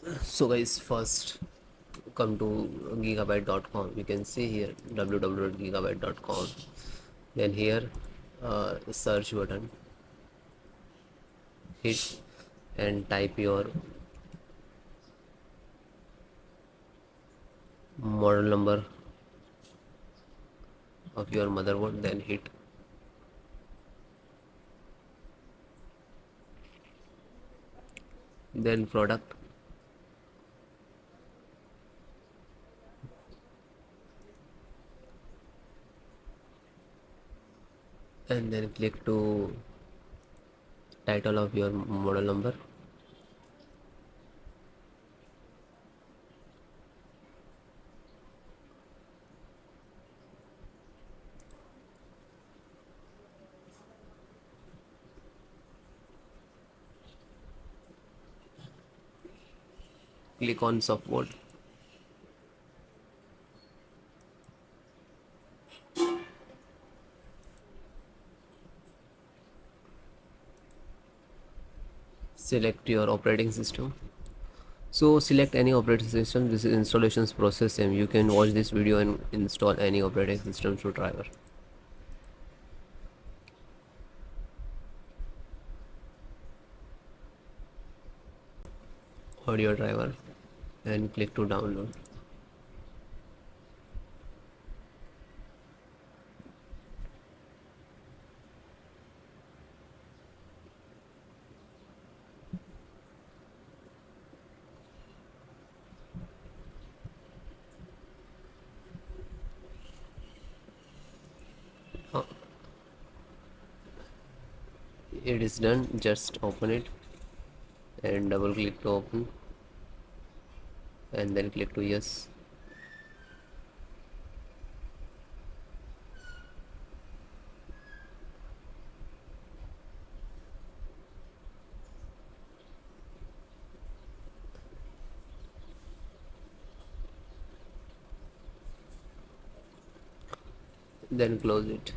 So guys, first come to gigabyte.com. You can see here www.gigabyte.com. Then here search button, hit and type your model number of your motherboard, then hit then product, and then click to title of your model number. Click on support. Select your operating system. So select any operating system. This is installations process, and you can watch this video and install any operating system through driver. Audio driver and click to download. Uh, it is done. Just open it and double click to open, and then click to yes. Then close it.